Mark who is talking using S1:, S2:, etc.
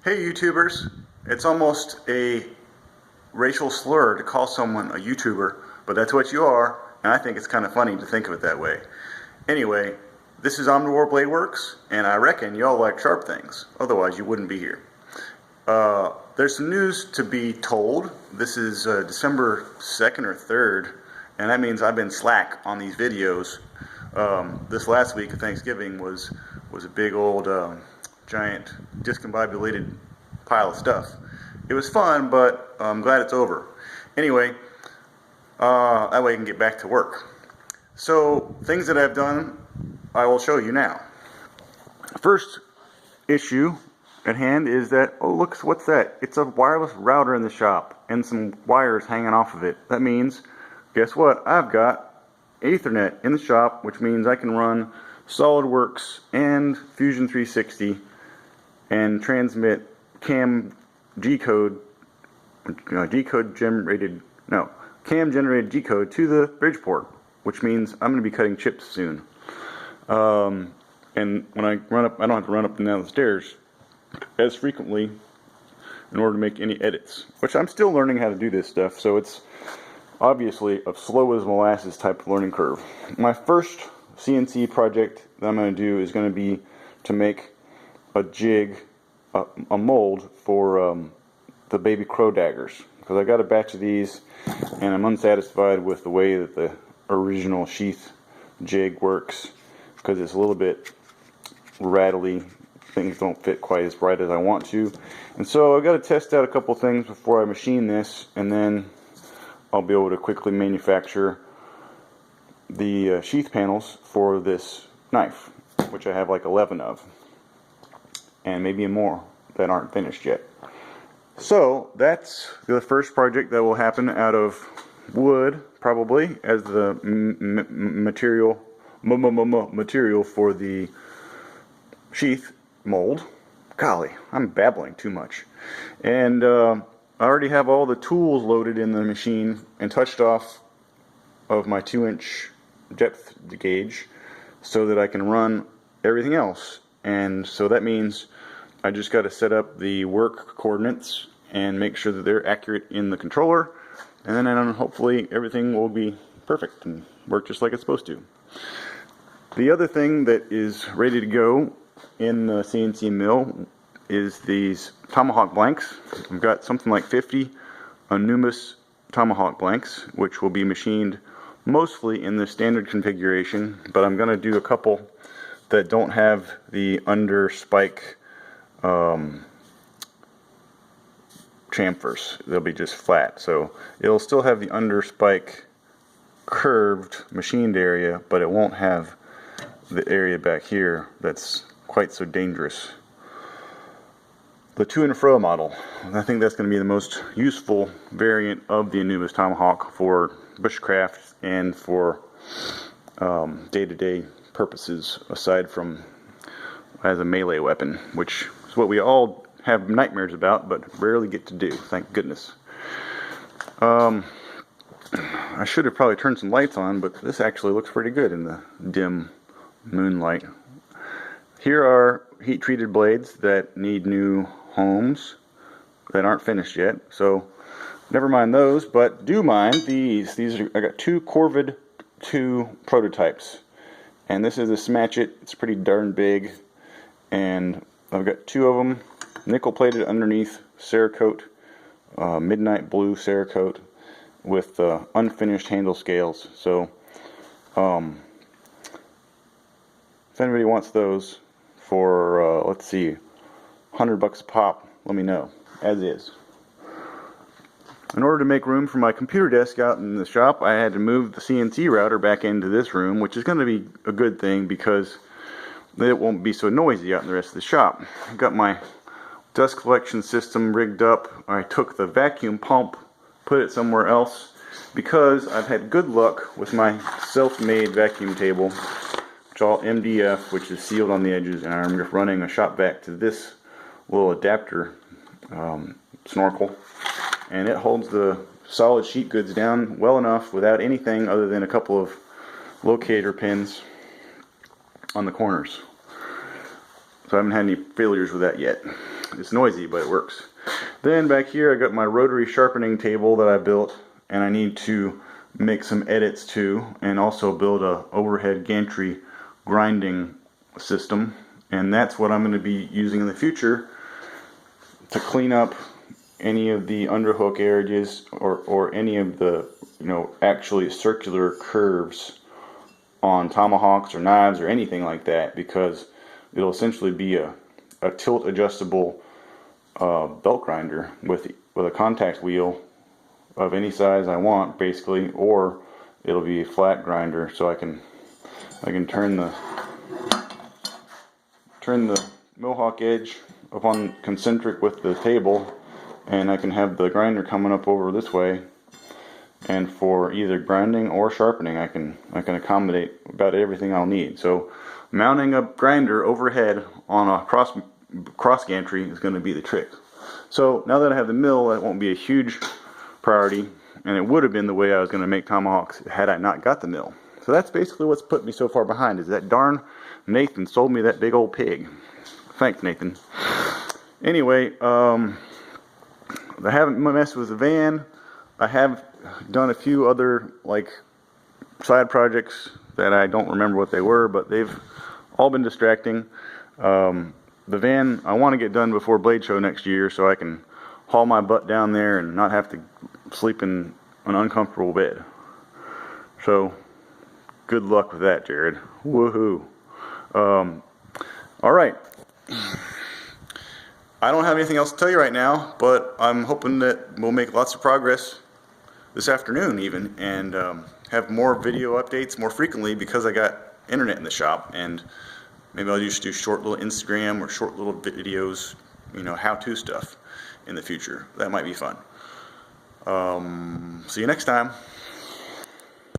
S1: Hey YouTubers, it's almost a racial slur to call someone a YouTuber, but that's what you are, and I think it's kind of funny to think of it that way. Anyway, this is Omnivore Blade Works, and I reckon y'all like sharp things, otherwise you wouldn't be here. There's some news to be told. This is December 2nd or 3rd, and that means I've been slack on these videos. This last week of Thanksgiving was a big old giant discombobulated pile of stuff. It was fun, but I'm glad it's over. Anyway, that way I can get back to work. So, things that I've done, I will show you now. First issue at hand is that, oh look, what's that? It's a wireless router in the shop and some wires hanging off of it. That means, guess what? I've got Ethernet in the shop, which means I can run SolidWorks and Fusion 360 and transmit cam G-code generated G-code to the Bridgeport, which means I'm going to be cutting chips soon. And when I run up, I don't have to run up and down the stairs as frequently in order to make any edits, which I'm still learning how to do this stuff, so it's obviously a slow as molasses type of learning curve. My first CNC project that I'm going to do is going to be to make a jig, a mold for the baby crow daggers, because I got a batch of these and I'm unsatisfied with the way that the original sheath jig works, because it's a little bit rattly. Things don't fit quite as bright as I want to, and so I've got to test out a couple things before I machine this, and then I'll be able to quickly manufacture the sheath panels for this knife, which I have like 11 of, and maybe more that aren't finished yet. So that's the first project that will happen out of wood, probably, as the material for the sheath mold. Golly, I'm babbling too much. And I already have all the tools loaded in the machine and touched off of my 2-inch depth gauge so that I can run everything else. And so that means I just got to set up the work coordinates and make sure that they're accurate in the controller, and then hopefully everything will be perfect and work just like it's supposed to. The other thing that is ready to go in the CNC mill is these tomahawk blanks. I've got something like 50 Anumus tomahawk blanks, which will be machined mostly in the standard configuration, but I'm going to do a couple that don't have the under spike chamfers. They'll be just flat, so it'll still have the under spike curved machined area, but it won't have the area back here that's quite so dangerous. The to and fro model, I think that's going to be the most useful variant of the Anumus tomahawk for bushcraft and for day-to-day purposes, aside from as a melee weapon, which is what we all have nightmares about but rarely get to do, thank goodness. I should have probably turned some lights on, but this actually looks pretty good in the dim moonlight. Here are heat-treated blades that need new homes that aren't finished yet, so never mind those, but do mind these. I got two Corvid 2 prototypes, and this is a Smatch-It. It's pretty darn big, and I've got two of them nickel plated underneath Cerakote, midnight blue Cerakote with unfinished handle scales. So if anybody wants those for let's see, $100 a pop, let me know, as is. In order to make room for my computer desk out in the shop, I had to move the CNC router back into this room, which is going to be a good thing because it won't be so noisy out in the rest of the shop. I've got my dust collection system rigged up. I took the vacuum pump, put it somewhere else, because I've had good luck with my self-made vacuum table. It's all MDF, which is sealed on the edges, and I'm just running a shop vac to this little adapter snorkel, and it holds the solid sheet goods down well enough without anything other than a couple of locator pins on the corners. So I haven't had any failures with that yet. It's noisy, but it works. Then back here I got my rotary sharpening table that I built, and I need to make some edits to, and also build a overhead gantry grinding system, and that's what I'm going to be using in the future to clean up any of the underhook areas or any of the, you know, actually circular curves on tomahawks or knives or anything like that, because it'll essentially be a tilt adjustable belt grinder with a contact wheel of any size I want, basically, or it'll be a flat grinder, so I can turn the Mohawk edge upon concentric with the table, and I can have the grinder coming up over this way, and for either grinding or sharpening I can accommodate about everything I'll need. So mounting a grinder overhead on a cross gantry is going to be the trick. So now that I have the mill, that won't be a huge priority, and it would have been the way I was going to make tomahawks had I not got the mill. So that's basically what's put me so far behind, is that darn Nathan sold me that big old pig. Thanks, Nathan. Anyway, I haven't messed with the van. I have done a few other like side projects that I don't remember what they were, but they've all been distracting. The van I want to get done before Blade Show next year, so I can haul my butt down there and not have to sleep in an uncomfortable bed. So good luck with that, Jared. Woohoo. Alright. I don't have anything else to tell you right now, but I'm hoping that we'll make lots of progress this afternoon even, and have more video updates more frequently, because I got internet in the shop, and maybe I'll just do short little Instagram or short little videos, you know, how-to stuff in the future. That might be fun. See you next time.